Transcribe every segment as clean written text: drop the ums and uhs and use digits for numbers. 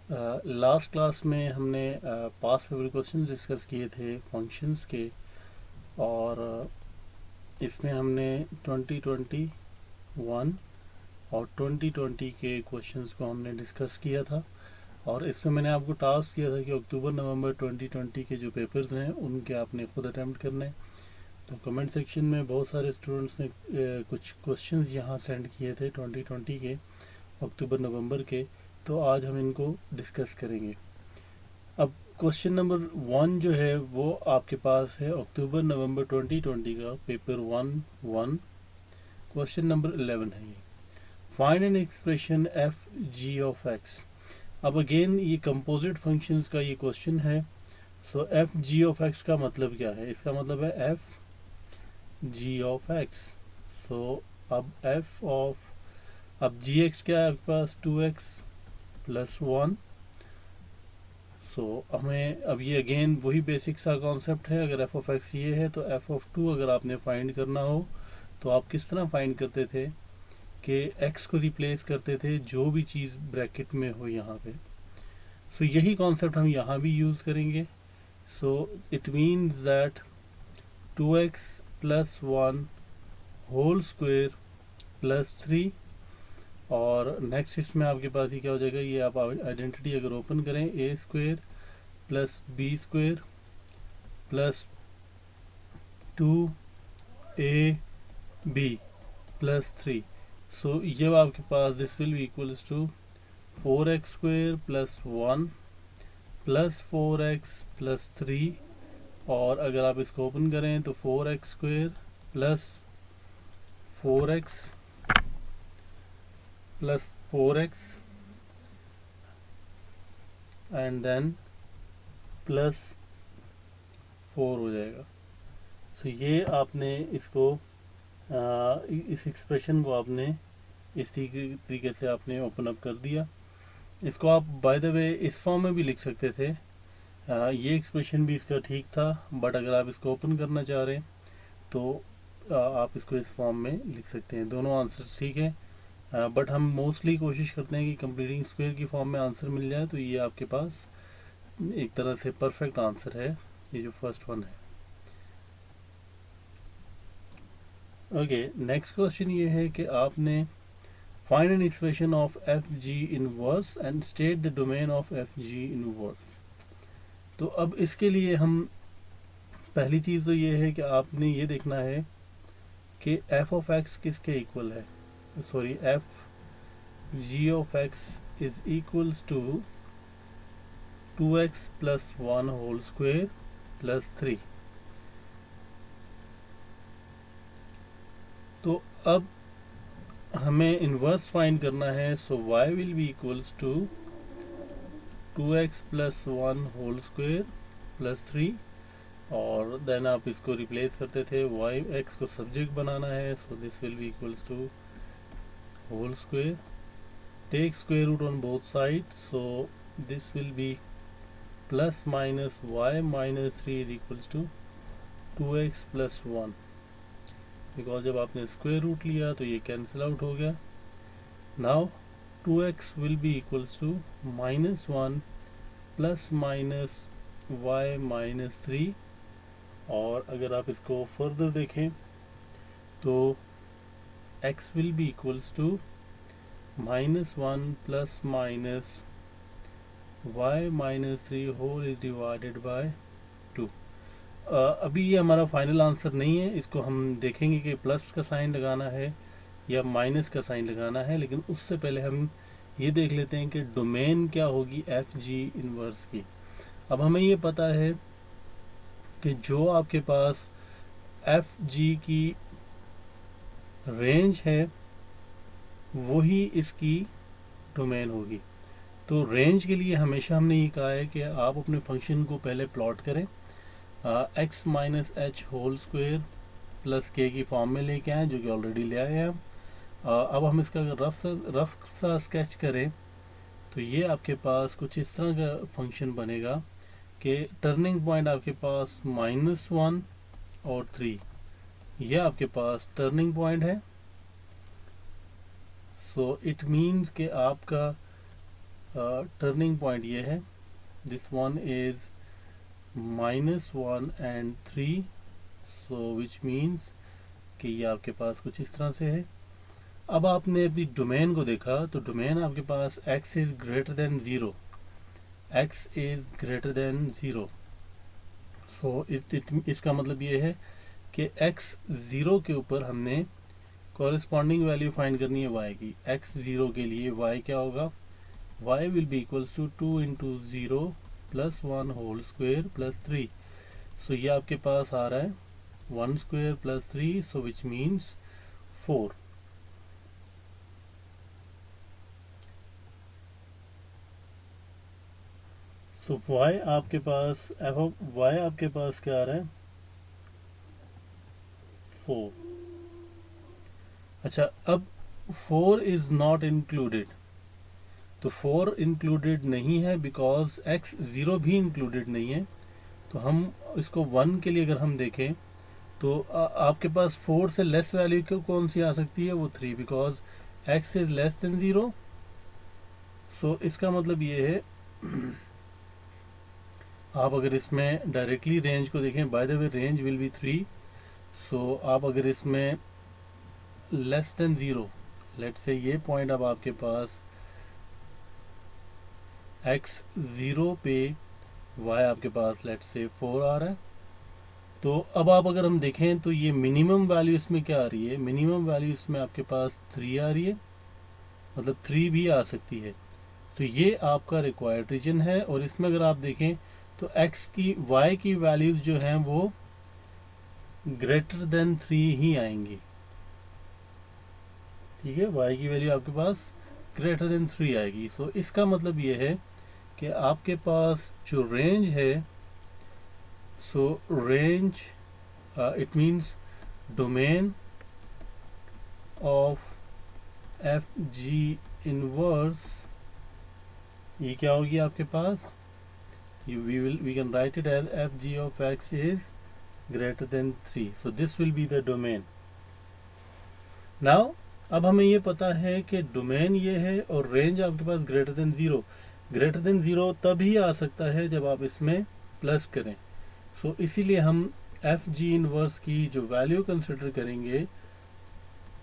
Last class में हमने पास paper question discuss किए थे फंक्शंस के। और इसमें हमने 2021 और 2020 के क्वेश्चंस को हमने डिस्कस किया था। और इसमें मैंने आपको टास्क किया था कि अक्टूबर नवंबर 2020 के जो पेपर्स हैं उनके आपने खुद अटैम्प्ट करने। तो कमेंट सेक्शन में बहुत सारे स्टूडेंट्स ने कुछ क्वेश्चंस यहाँ सेंड किए थे 2020 के, अक्टूबर नवंबर के। तो आज हम इनको डिस्कस करेंगे। अब क्वेश्चन नंबर 1 जो है वो आपके पास है अक्टूबर नवंबर 2020 का पेपर 1 क्वेश्चन नंबर 11 है ये। Find an expression F G of x. अब अगेन ये कंपोजिट फंक्शंस का ये क्वेश्चन है। सो एफ जी ऑफ एक्स का मतलब क्या है? इसका मतलब है f ji of x. So अब एफ ऑफ, अब जी एक्स क्या है आपके पास? 2x plus 1। सो हमें अब ये अगेन वही बेसिक सा कॉन्सेप्ट है। अगर एफ ऑफ एक्स ये है तो एफ ऑफ 2 अगर आपने फाइंड करना हो तो आप किस तरह फाइंड करते थे कि एक्स को रिप्लेस करते थे जो भी चीज़ ब्रैकेट में हो यहाँ पे। सो यही कॉन्सेप्ट हम यहाँ भी यूज़ करेंगे। So it means that 2x plus 1 whole square plus 3। और नेक्स्ट इसमें आपके पास ये क्या हो जाएगा? ये आप आइडेंटिटी अगर ओपन करें, a square plus b square plus 2ab plus 3। So ये आपके पास this will be equals to 4x square plus 1 plus 4x plus 3। और अगर आप इसको ओपन करें तो 4x square plus 4x plus 4x and then plus 4 हो जाएगा। सो ये आपने इसको इस एक्सप्रेशन को आपने इस तरीके से आपने ओपन अप कर दिया। इसको आप बाय द वे इस फॉर्म में भी लिख सकते थे। ये एक्सप्रेशन भी इसका ठीक था, बट अगर आप इसको ओपन करना चाह रहे हैं तो आप इसको इस फॉर्म में लिख सकते हैं। दोनों आंसर ठीक है, बट हम मोस्टली कोशिश करते हैं कि कंप्लीटिंग स्क्वायर की फॉर्म में आंसर मिल जाए। तो ये आपके पास एक तरह से परफेक्ट आंसर है, ये जो फर्स्ट वन है। ओके, नेक्स्ट क्वेश्चन ये है कि आपने find an expression of F G inverse and state the domain of F G inverse. तो अब इसके लिए हम पहली चीज़ तो ये है कि आपने ये देखना है कि एफ ऑफ एक्स किसके इक्वल है। Sorry, F ji of x is equals to 2x plus 1 whole square plus 3। तो अब हमें इन्वर्स फाइंड करना है। So y will be equals to 2x plus 1 whole square plus 3। और देन आप इसको रिप्लेस करते थे, y x को सब्जेक्ट बनाना है। So this will be equals to whole square, take square root on both side. So this will be plus minus y minus 3 is equals to 2x plus 1। Because जब आपने square root लिया तो ये cancel out हो गया। Now 2x will be equals to minus 1 plus minus y minus 3। और अगर आप इसको फर्दर देखें तो x will be equals to minus 1 plus minus y minus 3 whole is divided by 2। अभी ये हमारा फाइनल आंसर नहीं है, इसको हम देखेंगे कि प्लस का साइन लगाना है या माइनस का साइन लगाना है। लेकिन उससे पहले हम ये देख लेते हैं कि डोमेन क्या होगी एफ जी इनवर्स की। अब हमें ये पता है कि जो आपके पास एफ जी की रेंज है वही इसकी डोमेन होगी। तो रेंज के लिए हमेशा हमने ये कहा है कि आप अपने फंक्शन को पहले प्लॉट करें, X minus H whole square plus K की फॉर्म में लेके आए, जो कि ऑलरेडी ले आए हैं हम। अब हम इसका अगर रफ सा स्केच करें तो ये आपके पास कुछ इस तरह का फंक्शन बनेगा कि टर्निंग पॉइंट आपके पास -1 और 3, ये आपके पास टर्निंग पॉइंट है। सो इट मीन्स कि आपका टर्निंग पॉइंट ये है, this one is -1 and 3, so which means कि ये आपके पास कुछ इस तरह से है। अब आपने अभी डोमेन को देखा तो डोमेन आपके पास x is greater than 0, x is greater than 0, सो इसका मतलब ये है कि x 0 के ऊपर हमने कॉरेस्पॉन्डिंग वैल्यू फाइंड करनी है y की। x 0 के लिए y क्या होगा, y will be equals to 2 into 0 plus 1 whole square plus 3, so ये आपके पास आ रहा है 1 square plus 3, so which means 4। So y आपके पास f ऑफ y आपके पास क्या आ रहा है, 4। अच्छा, अब 4 इज नॉट इंक्लूडेड, तो 4 इंक्लूडेड नहीं है बिकॉज x 0 भी इंक्लूडेड नहीं है। तो हम इसको 1 के लिए अगर हम देखें तो आपके पास 4 से लेस वैल्यू कौन सी आ सकती है, वो 3, because x is less than 0। सो इसका मतलब ये है आप अगर इसमें डायरेक्टली रेंज को देखें, by the way range will be 3, सो आप अगर इसमें लेस देन 0, लेट से ये पॉइंट अब आपके पास x 0 पे y आपके पास लेट से 4 आ रहा है। तो अब आप अगर हम देखें तो ये मिनिमम वैल्यू इसमें क्या आ रही है, मिनिमम वैल्यू इसमें आपके पास 3 आ रही है, मतलब 3 भी आ सकती है। तो ये आपका रिक्वायर्ड रीजन है, और इसमें अगर आप देखें तो x की y की वैल्यूज जो हैं वो ग्रेटर देन 3 ही आएंगी, ठीक है, y की वैल्यू आपके पास ग्रेटर देन 3 आएगी। सो इसका मतलब ये है कि आपके पास जो रेंज है, सो range it means domain of F G inverse, ये क्या होगी आपके पास, we can write it as f g of x is greater than 3, so this will be the domain. now अब हमें ये पता है कि डोमेन ये है और रेंज आपके पास ग्रेटर देन 0, ग्रेटर देन 0 तभी आ सकता है जब आप इसमें प्लस करें। सो इसीलिए हम एफ जी इनवर्स की जो वैल्यू कंसिडर करेंगे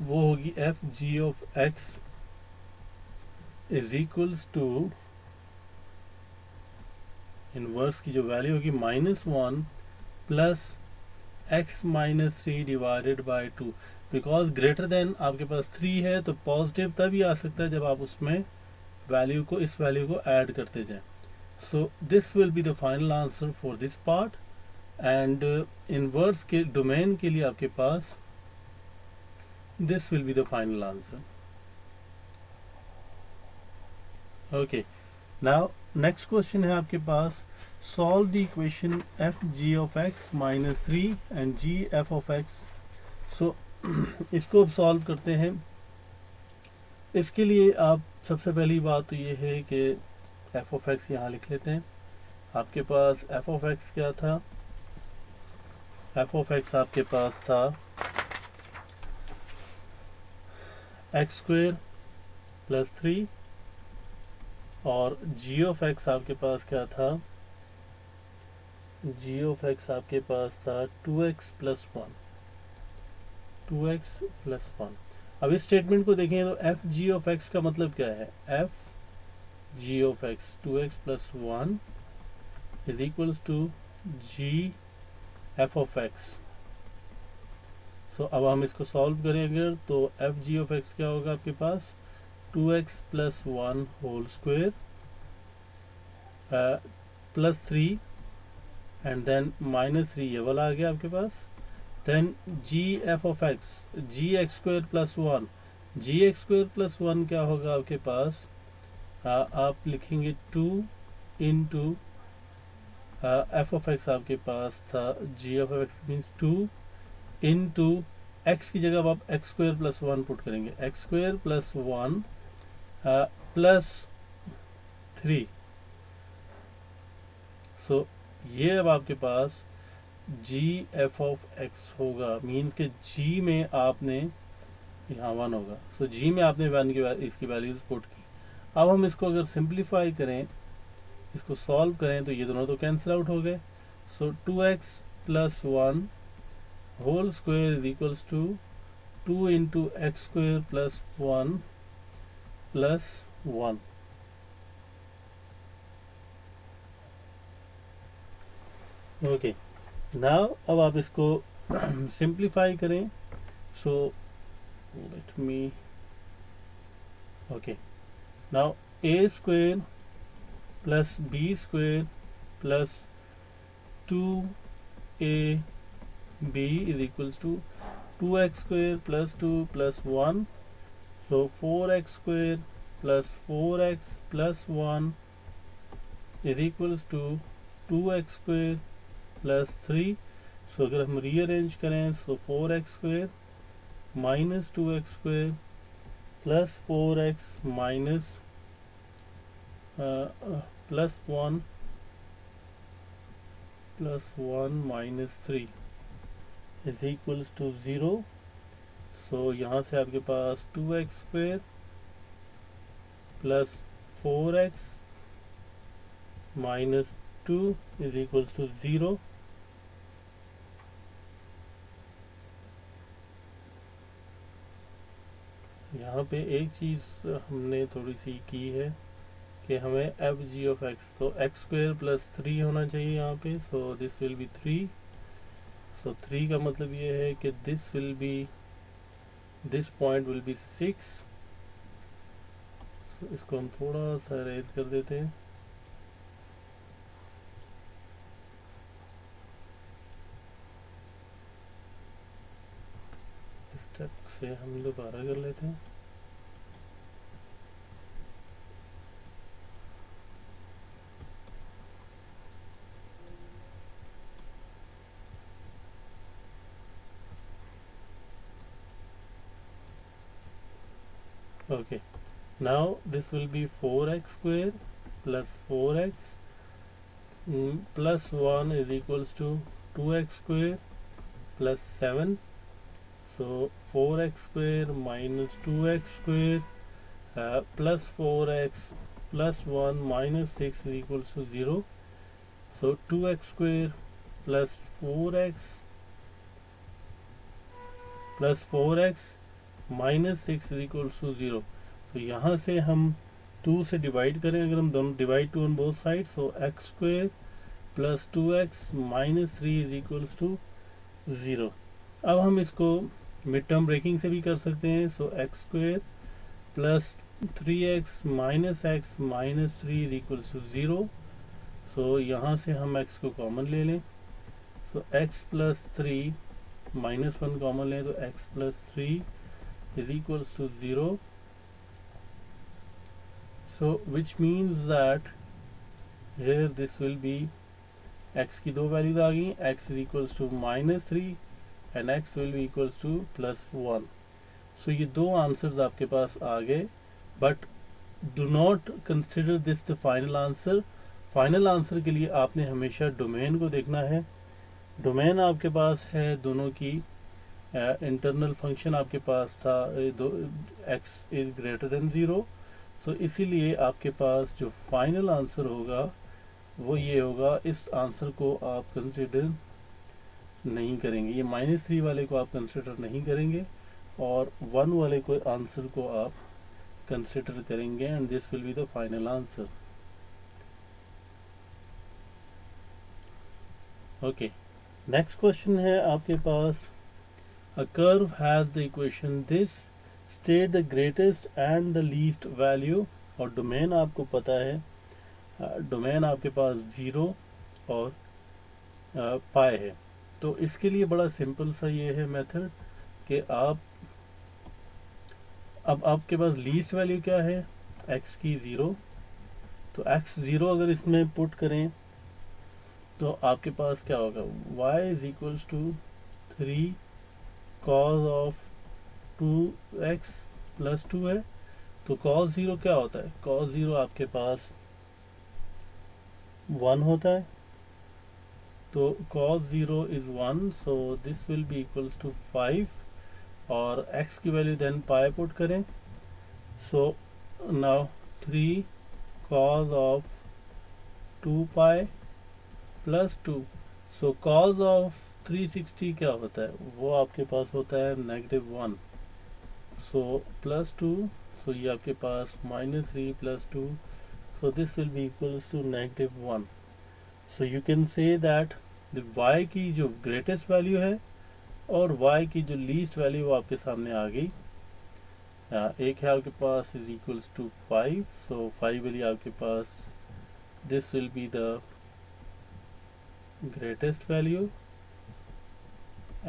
वो होगी F ji of x is equals to, inverse की जो वैल्यू होगी -1 plus x -3 divided by 2, because greater than आपके पास 3 है तो पॉजिटिव तभी आ सकता है जब आप उसमें वैल्यू को, इस वैल्यू को ऐड करते जाएं। So this will be the final answer for this part, and inverse के डोमेन के लिए आपके पास this will be the final answer. Okay, now next question है आपके पास, solve the equation f ji of x -3 and g f of x. So इसको अब सॉल्व करते हैं। इसके लिए आप सबसे पहली बात तो ये है कि एफ ऑफ एक्स यहाँ लिख लेते हैं। आपके पास एफ ऑफ एक्स क्या था, एफ ऑफ एक्स आपके पास था एक्स स्क्वेयर प्लस 3, और जी ऑफ एक्स आपके पास क्या था, जी ऑफ एक्स आपके पास था 2x प्लस 1, 2x प्लस 1। अब इस स्टेटमेंट को देखें तो एफ जी ऑफ एक्स का मतलब क्या है, f ji of x 2x plus 1 is equals to g f of x. So अब हम इसको सॉल्व करेंगे तो एफ जी ऑफ एक्स क्या होगा आपके पास, 2x plus 1 whole square plus 3 and then -3, ये वाला आ गया आपके पास। Then g f of x, g x square plus 1, g x square plus 1 क्या होगा आपके पास, आप लिखेंगे 2 इंटू एफ ऑफ एक्स आपके पास था जी f of x means 2 into x की जगह आप एक्स स्क्वेयर प्लस 1 पुट करेंगे, x square plus 1 plus 3। So ये अब आपके पास जी एफ ऑफ एक्स होगा, मीन्स के जी में आपने यहाँ 1 होगा, सो जी में आपने 1 की इसकी वैल्यूज पुट की। अब हम इसको अगर सिंप्लीफाई करें, इसको सॉल्व करें, तो ये दोनों तो कैंसिल आउट हो गए। So 2x plus 1 whole square is equals to 2 into X square plus 1 plus 1। Okay, now अब आप इसको सिंप्लीफाई करें। So let me, okay, now A square plus B square plus 2ab is equals to 2x square plus 2 plus 1. So 4x square plus 4x plus 1 is equals to 2x square plus 3. So अगर हम rearrange करें, so 4x square minus 2x square plus 4x minus plus 1 plus 1 minus 3 is equals to 0. So यहाँ से आपके पास 2x square plus 4x minus 2 is equals to 0. यहाँ पे एक चीज़ हमने थोड़ी सी की है कि हमें एफ जी ऑफ एक्स, तो एक्स स्क्वायर प्लस 3 होना चाहिए यहाँ पे। सो दिस विल बी 3। सो 3 का मतलब ये है कि this will B, this point will be 6। so इसको हम थोड़ा सा अरेंज कर देते हैं। स्टेप से हम दोबारा कर लेते हैं। Okay, now this will be 4x square plus 4x plus 1 is equals to 2x square plus 7. So 4x square minus 2x square plus 4x plus 1 minus 6 is equals to 0. So 2x square plus 4x plus 4x minus 6 is equals to 0। तो यहाँ से हम 2 से divide करें, अगर हम दोनों divide two on both side, so x square plus 2x minus 3 is equals to 0। अब हम इसको मिड टर्म ब्रेकिंग से भी कर सकते हैं। So x square plus 3x minus x minus 3 is equals to 0। So यहाँ से हम x को कॉमन ले लें। So x plus 3 minus 1 common लें, तो x plus 3 is equals to 0. So which means that here this will be, x की दो वैल्यूज आ गई, x is equals to minus 3 and x will be equals to plus 1. So ये दो answers आपके पास आ गए, but do not consider this the final answer. Final answer के लिए आपने हमेशा डोमेन को देखना है। डोमेन आपके पास है दोनों की, इंटरनल फंक्शन आपके पास था x इज ग्रेटर देन 0। सो इसीलिए आपके पास जो फाइनल आंसर होगा वो ये होगा। इस आंसर को आप कंसिडर नहीं करेंगे, ये -3 वाले को आप कंसिडर नहीं करेंगे और 1 वाले को आंसर को आप कंसिडर करेंगे, and this will be the final answer. Okay, next question है आपके पास, a curve has the equation this, state the greatest and the least value। और डोमेन आपको पता है, डोमेन आपके पास 0 और पाई है। तो इसके लिए बड़ा सिंपल सा ये है मेथड कि आप, अब आपके पास लीस्ट वैल्यू क्या है, x की 0। तो x 0 अगर इसमें पुट करें तो आपके पास क्या होगा, y is equals to 3 cos of 2x plus 2 है। तो cos 0 क्या होता है, cos 0 आपके पास 1 होता है। तो cos 0 is 1, so this will be equals to 5 और x की वैल्यू देन पाई पुट करें। So now 3 cos of 2 pi plus 2। So cos of 360 क्या होता है, वो आपके पास होता है -1। सो प्लस 2, सो ये आपके पास -3 plus 2, so this will be equals to -1। So you can say that y की जो ग्रेटेस्ट वैल्यू है और y की जो लीस्ट वैल्यू वो आपके सामने आ गई। एक है आपके पास is equals to 5, so 5 value आपके पास, this will be the greatest value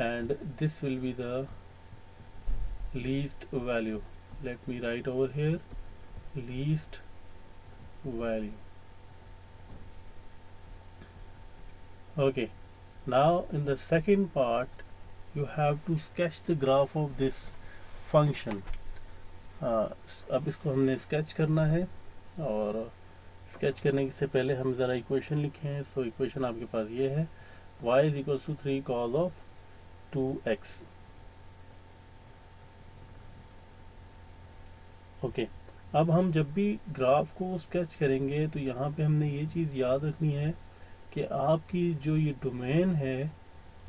and this will be the least value. Let me write over here least value. Okay, now in the second part you have to sketch the graph of this function. अब इसको हमने sketch करना है, और sketch करने से पहले हम ज़रा इक्वेशन लिखें। सो इक्वेशन आपके पास ये है, y is equals to 3 cos of 2x। Okay, अब हम जब भी ग्राफ को स्केच करेंगे तो यहाँ पे हमने ये चीज़ याद रखनी है कि आपकी जो ये डोमेन है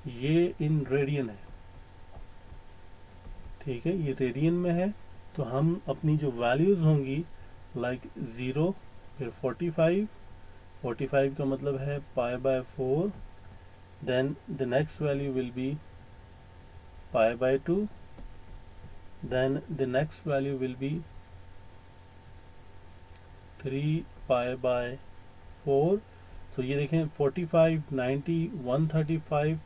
ये इन रेडियन है, ठीक है, ये रेडियन में है। तो हम अपनी जो वैल्यूज़ होंगी लाइक 0, फिर 45 का मतलब है π/4, then the next value will be π/2, then the next value will be 3π/4। तो ये देखें 45, 90, 135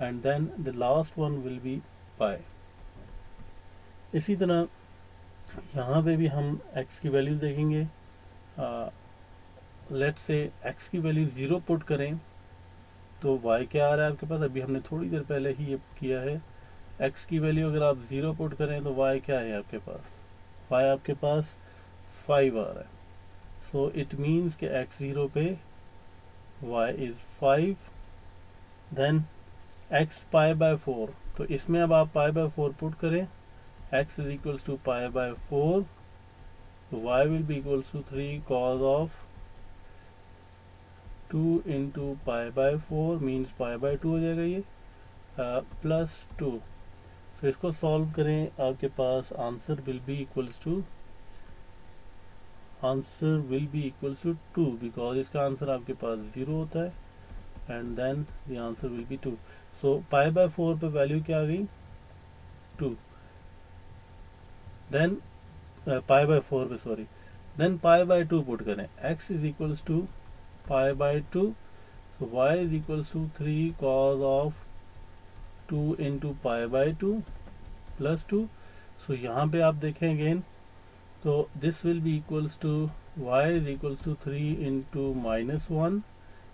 and then the last one will be π। इसी तरह यहाँ पे भी हम x की वैल्यू देखेंगे। लेट्स से x की वैल्यू 0 पुट करें तो y क्या आ रहा है आपके पास, अभी हमने थोड़ी देर पहले ही ये किया है। x की वैल्यू अगर आप 0 पुट करें तो y क्या है आपके पास, y आपके पास 5 आ रहा है। सो इट मीन्स कि x0 पे y इज़ 5, देन x π/4। तो इसमें अब आप π/4 पुट करें, x is equals to π/4, y will be equals to 3 cos of 2 into π/4 means π/2 हो जाएगा ये, प्लस 2। तो इसको सॉल्व करें, आपके पास answer will be equals to 2, because इसका आंसर आपके पास 0 होता है and then the answer will be 2। So π/4 पे वैल्यू क्या आ गई, 2, देन π/4 पे सॉरी, देन π/2 पुट करें, x is equals to π/2, so y is equals to 3 cos of 2 into π/2 plus 2। so यहाँ पे आप देखें अगेन, तो this will be equals to y is equals to 3 into -1,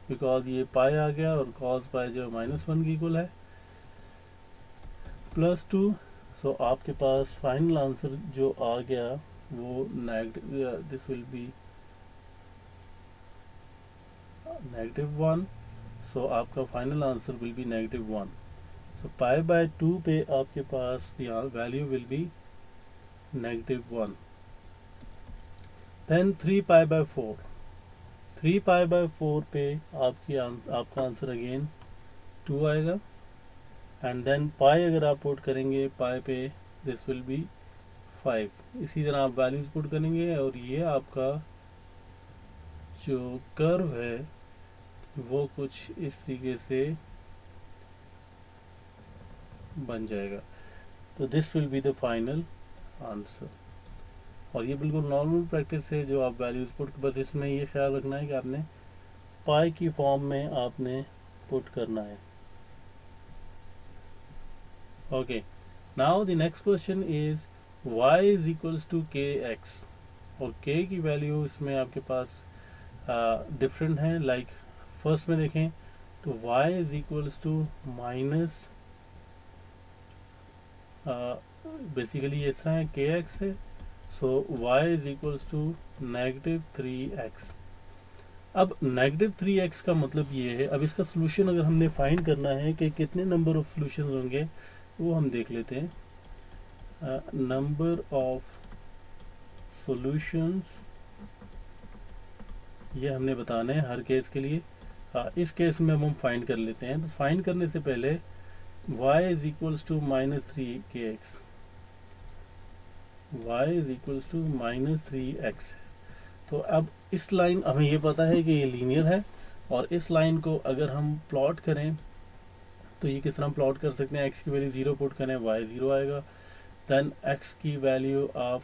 because ये पाई आ गया और cos पाई जो -1 की इक्वल है, प्लस 2। सो आपके पास फाइनल आंसर जो आ गया वो नेगेटिव, दिस विल बी -1। सो आपका फाइनल आंसर विल बी -1। सो π/2 पे आपके पास वैल्यू विल बी -1। देन 3π/4, 3π/4 पे आपका आंसर अगेन 2 आएगा एंड देन पाई अगर आप पुट करेंगे पाई पे दिस विल बी 5। इसी तरह आप वैल्यूज पुट करेंगे और ये आपका जो कर्व है वो कुछ इस तरीके से बन जाएगा। तो this will be the final answer. और ये बिल्कुल नॉर्मल प्रैक्टिस है जो आप वैल्यूज पुट, बस इसमें ये ख्याल रखना है कि आपने पाई की फॉर्म में आपने पुट करना है। Okay, now the next question is y is equals to kx, और k की वैल्यू इसमें आपके पास डिफरेंट है। लाइक फर्स्ट में देखें तो y is equals to minus, basically इस तरह है kx है, so y is equals to -3x। अब -3x का मतलब ये है, अब इसका सोल्यूशन अगर हमने फाइंड करना है कि कितने नंबर ऑफ सोल्यूशन होंगे वो हम देख लेते हैं। नंबर ऑफ सॉल्यूशंस ये हमने बताना है हर केस के लिए। हाँ, इस केस में हम फाइंड कर लेते हैं। तो फाइंड करने से पहले y is equals to -3kx, y is equals to -3x। तो अब इस लाइन, हमें ये पता है कि ये लीनियर है, और इस लाइन को अगर हम प्लॉट करें तो ये किस तरह प्लॉट कर सकते हैं। x की वैल्यू 0 पुट करें, y 0 आएगा। देन x की वैल्यू आप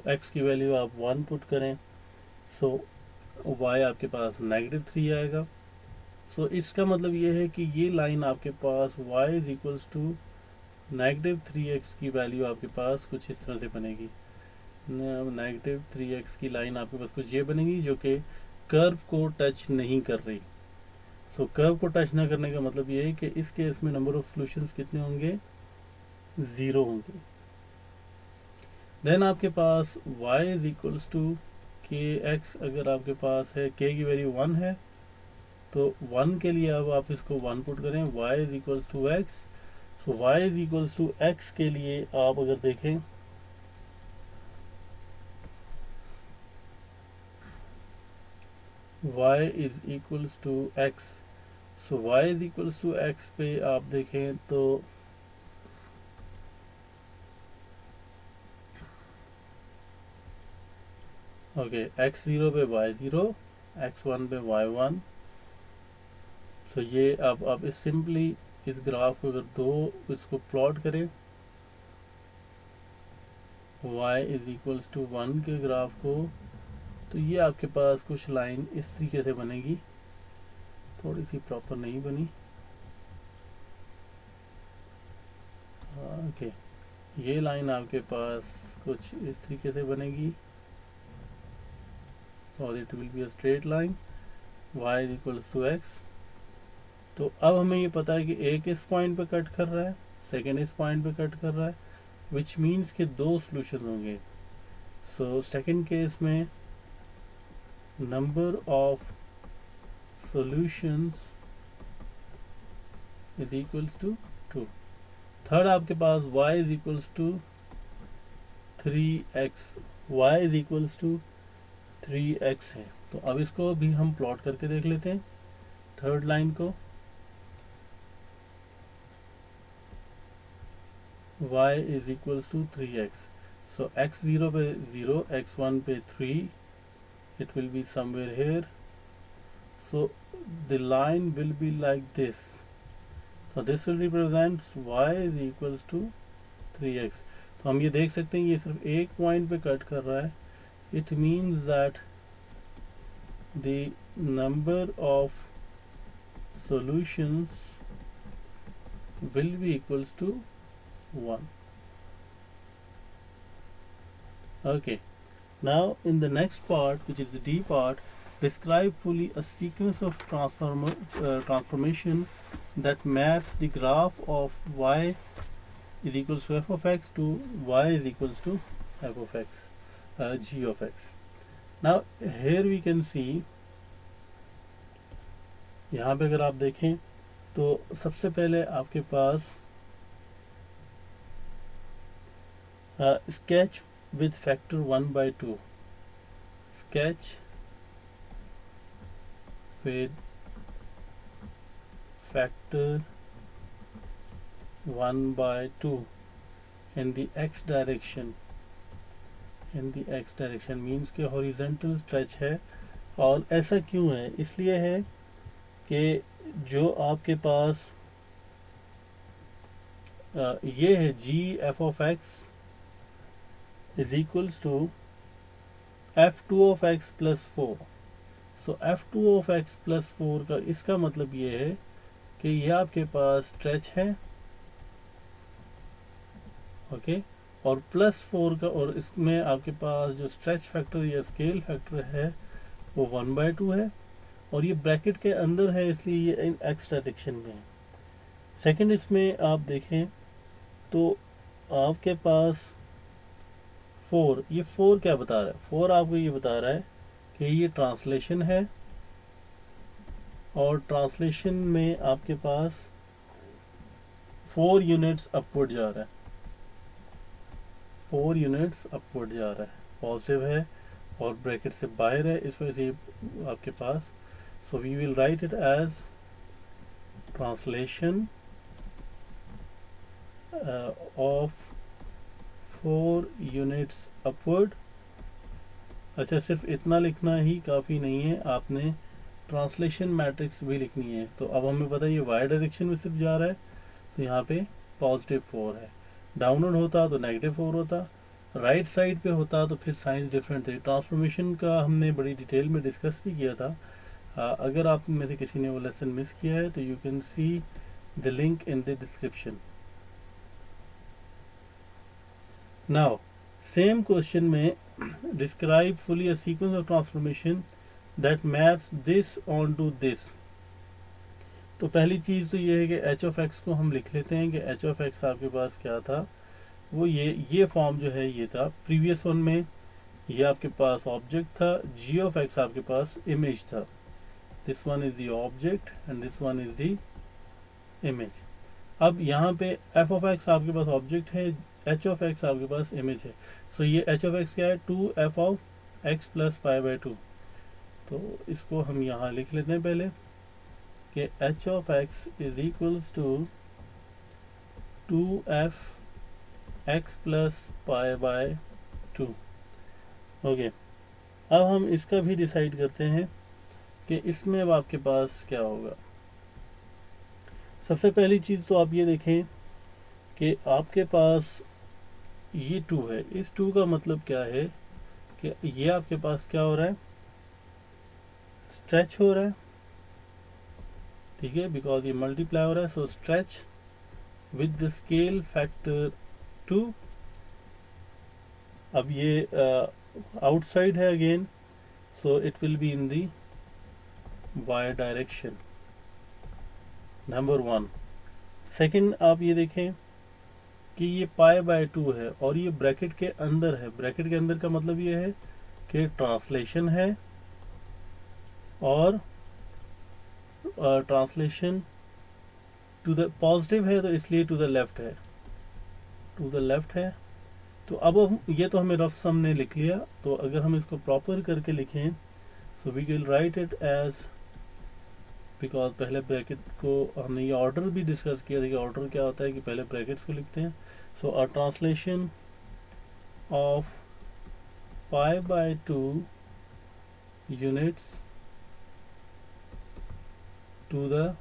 x की वैल्यू आप 1 पुट करें, सो y आपके पास -3 आएगा। सो इसका मतलब ये है कि ये लाइन आपके पास y is equals to -3x की वैल्यू आपके पास कुछ इस तरह से बनेगी। -3x की लाइन आपके पास कुछ ये बनेगी जो कि कर्व को टच नहीं कर रही। सो कर्व को टच ना करने का मतलब ये है कि इस केस में नंबर ऑफ सॉल्यूशंस कितने होंगे, 0 होंगे। देन आपके पास y is equals to kx, अगर आपके पास है k की वैल्यू 1 है तो 1 के लिए अब आप इसको 1 पुट करें, y is equals to x। So y is equals to x के लिए आप अगर देखें y is equals to x, so y is equals to x पे आप देखें तो ओके, x0 पे y0, x1 पे y1। सो ये अब आप इस सिंपली इस ग्राफ को अगर दो इसको प्लॉट करें y इज इक्वल्स टू 1 के ग्राफ को, तो ये आपके पास कुछ लाइन इस तरीके से बनेगी। थोड़ी सी प्रॉपर नहीं बनी, ओके। ये लाइन आपके पास कुछ इस तरीके से बनेगी और it will be a straight line, y is equals to x। तो अब हमें ये पता है कि एक इस पॉइंट पे कट कर रहा है, सेकेंड इस पॉइंट पे कट कर रहा है, विच मीन्स कि दो सॉल्यूशन होंगे। सो सेकेंड केस में number of solutions is equals to 2। Third आपके पास y is equals to 3x, y is equals to 3x है। तो अब इसको भी हम प्लॉट करके देख लेते हैं थर्ड लाइन को। y is equals to 3x, so x0 पे 0, x1 पे 3, it will be somewhere here, so the line will be like this, so this will represent y is equals to 3x। तो हम ये देख सकते हैं ये सिर्फ एक पॉइंट पे कट कर रहा है, it means that the number of solutions will be equals to 1. Okay, now in the next part, which is the D part, describe fully a sequence of transformation that maps the graph of y is equals to f of x to y is equals to f of x, g of x. Now here we can see, यहाँ पे अगर आप देखें तो सबसे पहले आपके पास sketch with factor 1/2, sketch with factor 1/2 in the x direction, in the x direction means के horizontal stretch है। और ऐसा क्यों है, इसलिए है कि जो आपके पास ये है g f of x is equals to f2 of x plus 4। So f2 of x plus 4 का इसका मतलब ये है कि ये आपके पास स्ट्रेच है, ओके, और प्लस 4 का, और इसमें आपके पास जो स्ट्रेच फैक्टर या स्केल फैक्टर है वो 1/2 है, और ये ब्रैकेट के अंदर है इसलिए ये इन x डायरेक्शन में है। सेकंड इसमें आप देखें तो आपके पास 4, ये 4 क्या बता रहा है, 4 आपको ये बता रहा है कि ये ट्रांसलेशन है, और ट्रांसलेशन में आपके पास 4 यूनिट्स अपवर्ड जा रहा है, 4 यूनिट्स अपवर्ड जा रहा है, पॉजिटिव है और ब्रैकेट से बाहर है, इस वजह से आपके पास, so we will write it as translation of 4 units upward. अच्छा, सिर्फ इतना लिखना ही काफ़ी नहीं है, आपने ट्रांसलेशन मैट्रिक्स भी लिखनी है। तो अब हमें पता है ये वाई डायरेक्शन में सिर्फ जा रहा है, तो यहाँ पे +4 है। डाउनवर्ड होता तो -4 होता, राइट साइड पे होता तो फिर साइंस डिफरेंट थे। ट्रांसफॉर्मेशन का हमने बड़ी डिटेल में डिस्कस भी किया था। अगर आप में से किसी ने वो लेसन मिस किया है तो you can see the link in the description. Now same question में describe fully a sequence of transformation that maps this on to this. तो पहली चीज़ तो ये है कि एच ऑफ एक्स को हम लिख लेते हैं कि एच ऑफ एक्स आपके पास क्या था, वो ये फॉर्म जो है ये था। प्रीवियस वन में ये आपके पास ऑब्जेक्ट था, जी ऑफ एक्स आपके पास इमेज था। This one is the object and this one is the image. अब यहाँ पे एफ ऑफ एक्स आपके पास ऑब्जेक्ट है, एच ऑफ एक्स आपके पास इमेज है। सो ये एच ऑफ एक्स क्या है, 2f ऑफ एक्स प्लस π/2। तो इसको हम यहाँ लिख लेते हैं पहले कि h of x is equals to 2f x plus π/2। Okay, अब हम इसका भी डिसाइड करते हैं कि इसमें अब आपके पास क्या होगा। सबसे पहली चीज़ तो आप ये देखें कि आपके पास ये 2 है, इस 2 का मतलब क्या है कि ये आपके पास क्या हो रहा है, स्ट्रेच हो रहा है, ठीक है, बिकॉज ये मल्टीप्लाई हो रहा है। So stretch with the scale factor 2। अब ये आउटसाइड है again, so it will be in the y direction, number 1। Second, आप ये देखें कि ये π/2 है और ये ब्रैकेट के अंदर है। ब्रैकेट के अंदर का मतलब ये है कि ट्रांसलेशन है और ट्रांसलेशन टू द पॉजिटिव है, तो इसलिए टू द लेफ्ट है, टू द लेफ्ट है। तो अब ये तो हमें रफ सम ने लिख लिया, तो अगर हम इसको प्रॉपर करके लिखें so we will write it as, because पहले ब्रैकेट को हमने ये ऑर्डर भी डिस्कस किया था कि ऑर्डर क्या होता है कि पहले ब्रैकेट्स को लिखते हैं। So a translation of π/2 units to the,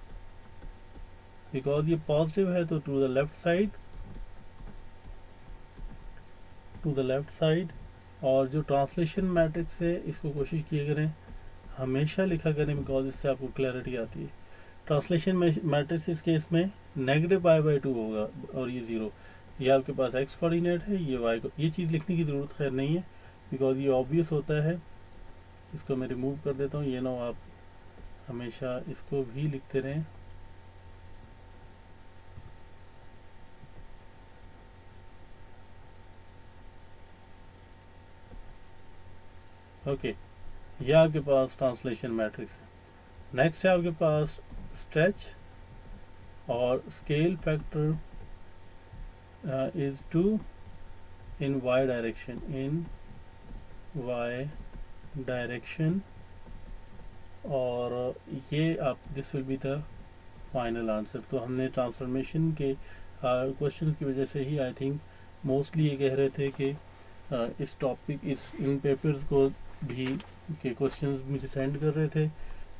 because ये पॉजिटिव है तो to the left side, to the left side. और जो ट्रांसलेशन मैट्रिक्स है इसको कोशिश किया करें हमेशा लिखा करें, बिकॉज इससे आपको क्लैरिटी आती है। ट्रांसलेशन मैट्रिक्स इस केस में -π/2 होगा और ये 0। ये आपके पास x कोऑर्डिनेट है, ये y को, ये चीज़ लिखने की ज़रूरत खैर नहीं है बिकॉज ये ऑब्वियस होता है। इसको मैं रिमूव कर देता हूँ, ये ना आप हमेशा इसको भी लिखते रहें। ओके, ये आपके पास ट्रांसलेशन मैट्रिक्स है। नेक्स्ट है आपके पास स्ट्रेच और scale factor is 2 in y direction, in y direction. और ये आप, this will be the final answer. तो हमने ट्रांसफॉर्मेशन के क्वेश्चन की वजह से ही आई थिंक मोस्टली ये कह रहे थे कि इस टॉपिक, इन पेपर्स को भी के क्वेश्चंस मुझे सेंड कर रहे थे,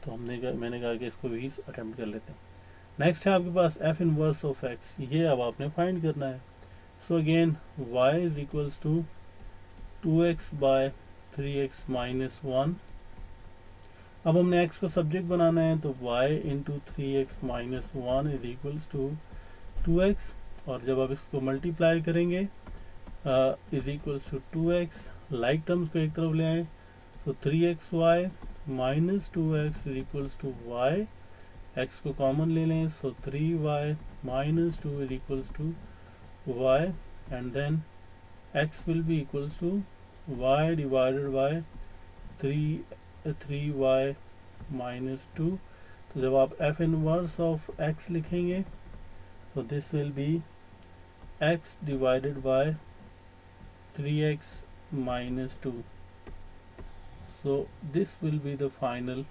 तो मैंने कहा कि इसको भी अटेम्प्ट कर लेते हैं। नेक्स्ट है आपके पास एफ इनवर्स ऑफ एक्स, ये अब आपने फाइंड करना है। So again y is equals to 2x/3x - 1। अब हमने x को सब्जेक्ट बनाना है, तो y into 3x - 1 is equals to 2x। और जब आप इसको मल्टीप्लाई करेंगे is equals to 2x, like terms को एक तरफ ले आए, तो 3xy - 2x is equals to y। x को कॉमन ले लें, so 3y - 2 is equals to y, and then x will be equals to y divided by 3y - 2। तो जब आप f इनवर्स ऑफ x लिखेंगे तो this will B x divided by 3x minus 2. So this will be the final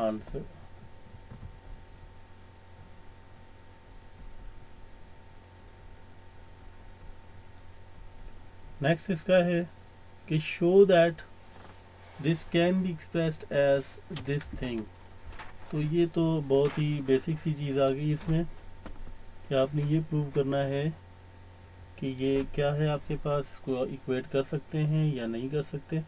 answer. Next इसका है कि show that this can be expressed as this thing. तो ये तो बहुत ही बेसिक सी चीज़ आ गई इसमें कि आपने ये प्रूव करना है कि ये क्या है आपके पास, इसको इक्वेट कर सकते हैं या नहीं कर सकते.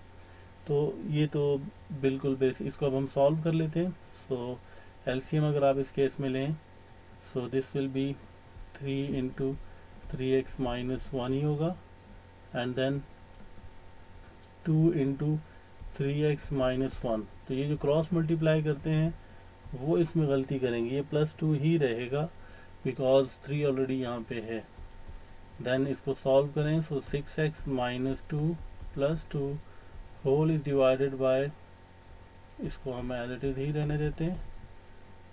तो ये तो बिल्कुल बेसिक, इसको अब हम सॉल्व कर लेते हैं. सो एलसीएम अगर आप इस केस में लें, सो this will B 3 into 3x minus 1 ही होगा, and then 2 into 3x minus 1. तो ये जो क्रॉस मल्टीप्लाई करते हैं वो इसमें गलती करेंगे, ये +2 ही रहेगा बिकॉज 3 ऑलरेडी यहाँ पे है. देन इसको सॉल्व करें, so 6x minus 2 plus 2 whole is divided by, इसको हम एज इट इज ही रहने देते हैं.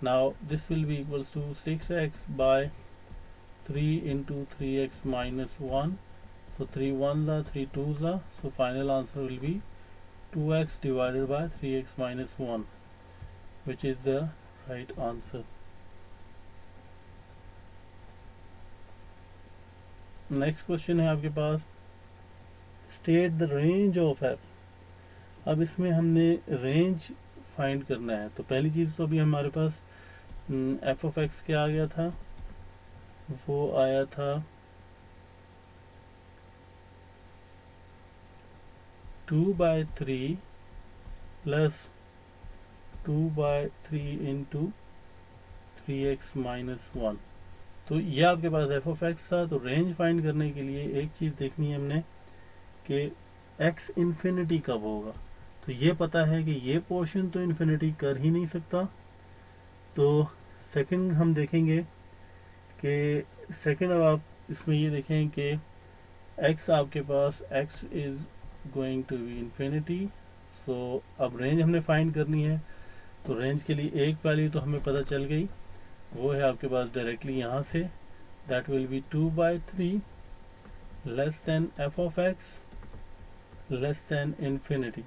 Now this will be equals to 6x by 3 into 3x minus 1. So 3 1s are 3 2s are, so final answer will be 2x divided by 3x minus 1, which is the right answer. Next question है आपके पास, state the range of f. अब इसमें हमने range find करना है. तो पहली चीज़ तो अभी हमारे पास f of x क्या आ गया था, वो आया था 2/3 प्लस 2/3 इंटू 3x माइनस 1. तो ये आपके पास एफ ऑफ एक्स था. तो रेंज फाइंड करने के लिए एक चीज़ देखनी है हमने कि x इन्फिनिटी कब होगा. तो ये पता है कि ये पोर्शन तो इन्फिनिटी कर ही नहीं सकता. तो सेकंड हम देखेंगे कि सेकंड, अब आप इसमें ये देखें कि x आपके पास x is going to be infinity. So अब रेंज हमने फाइंड करनी है. तो रेंज के लिए एक वैल्यू तो हमें पता चल गई, वो है आपके पास डायरेक्टली यहाँ से, that will be 2/3 less than F of x less than infinity.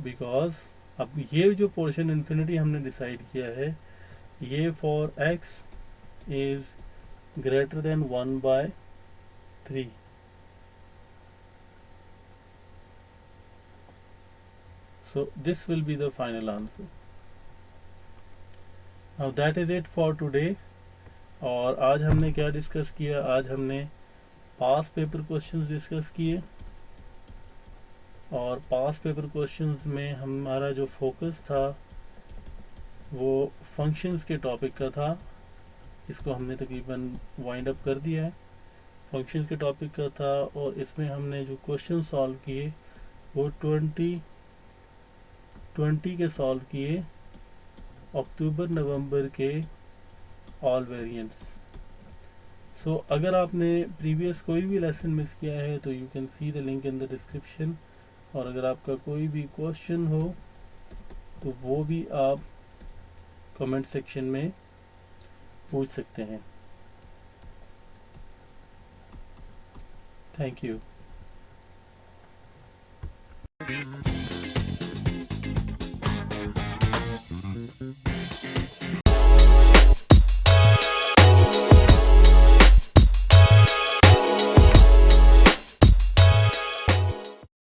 Because अब ये जो पोर्शन इन्फिनिटी हमने डिसाइड किया है, ये for x is greater than 1/3. So this will be the final answer. Now that is it for today. और आज हमने क्या डिस्कस किया, आज हमने पास पेपर क्वेश्चंस डिस्कस किए. और पास पेपर क्वेश्चंस में हमारा जो फोकस था वो फंक्शंस के टॉपिक का था. इसको हमने तकरीबन वाइंड अप कर दिया है. फंक्शंस के टॉपिक का था और इसमें हमने जो क्वेश्चन सॉल्व किए वो 20 के सॉल्व किए, अक्टूबर नवंबर के ऑल वेरिएंट्स. सो अगर आपने प्रीवियस कोई भी लेसन मिस किया है तो you can see the link in the description. और अगर आपका कोई भी क्वेश्चन हो तो वो भी आप कमेंट सेक्शन में पूछ सकते हैं. Thank you.